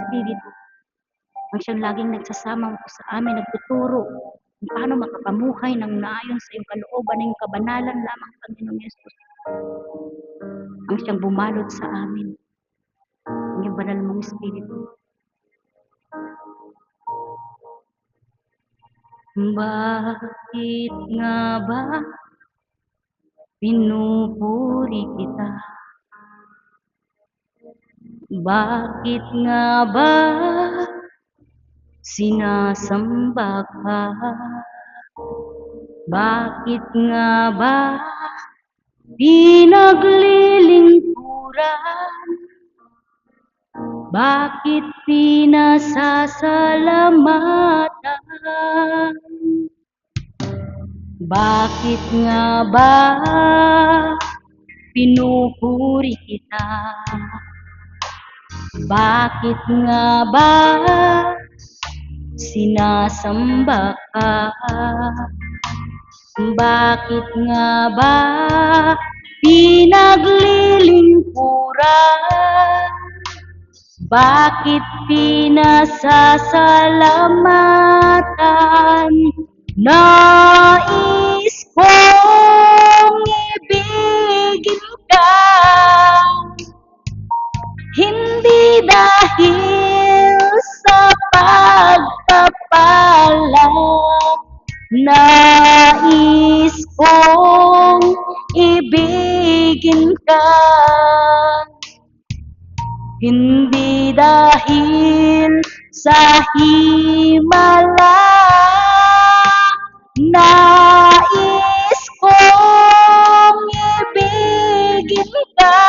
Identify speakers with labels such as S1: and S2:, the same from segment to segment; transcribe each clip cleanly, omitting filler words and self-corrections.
S1: Espiritu. Ang siyang laging nagsasama sa amin, nagtuturo kung paano makapamuhay ng naayon sa iyong kalooban ng iyong kabanalan lamang, Panginoong Yesus. Ang siyang bumalot sa amin, ang iyong banal mong Espiritu. Bakit nga ba pinupuri kita? Bakit nga ba sinasamba ka? Bakit nga ba pinaglilingkuran? Bakit pinasasalamatan? Bakit nga ba pinupuri kita? Bakit nga ba sinasamba ka? Bakit nga ba pinaglilingkuran? Bakit pinasasalamatan? Nais kong ibigin ka, hindi dahil sa pagpapala. Nais kong ibigin ka, hindi dahil sa himala. Nais kong ibigin ka,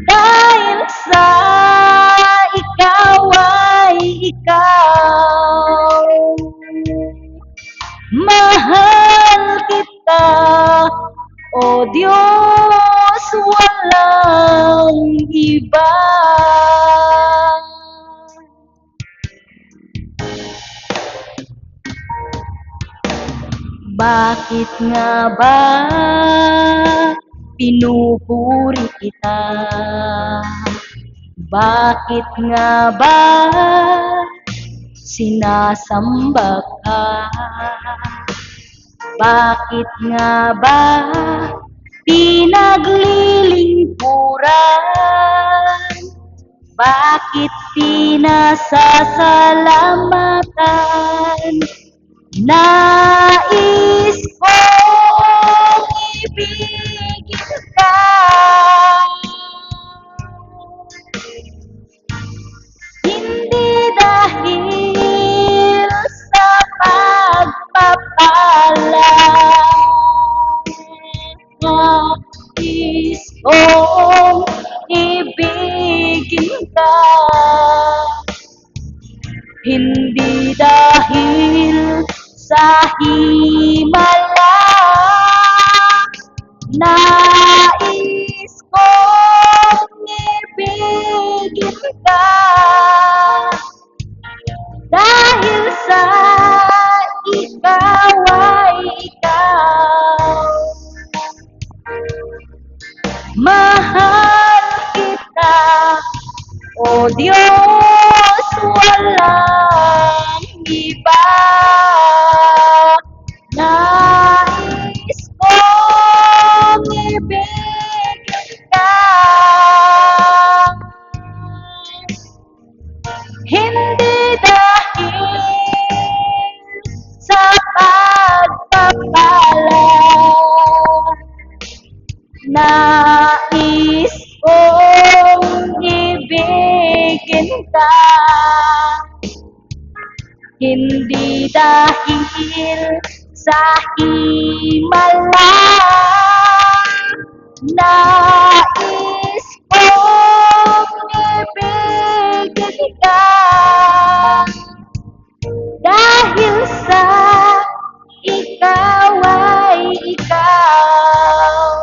S1: dahil sa ikaw ay ikaw. Mahal kita, O Diyos, walang iba. Bakit nga ba pinupuri kita? Bakit nga ba sinasamba ka? Bakit nga ba pinaglilingkuran? Bakit pinasasalamatan? Nais kong ibigin ka, hindi dahil sa pagpapala. Nais kong ibigin ka, hindi dahil sa himala. Nais kong ibigin ka, dahil sa ikaw ay ikaw. Mahal kita, O Diyos, walang iba. Nais kong ibigin ka, hindi dahil sa pagpapala. Nais kong ibigin ka, hindi dahil sa himala. Nais kong ibigin ka, dahil sa ikaw ay ikaw.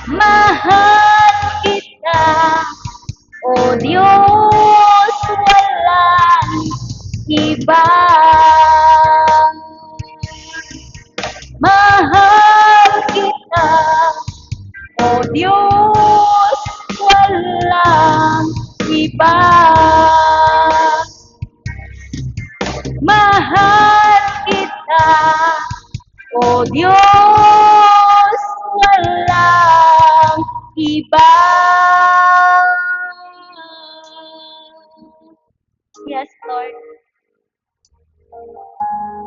S1: Mahal kita, O Diyos, walang iba. Mahal kita, O Diyos, O Diyos, walang iba. Yes, Lord.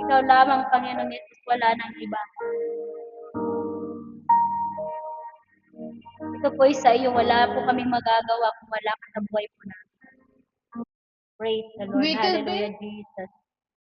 S1: Ikaw lamang, Panginoon Yesus, wala nang iba. Ito po'y sa iyo, wala po kaming magagawa kung wala ka sa buhay po namin. Praise the Lord.
S2: We could
S1: Hallelujah,
S2: be
S1: Jesus.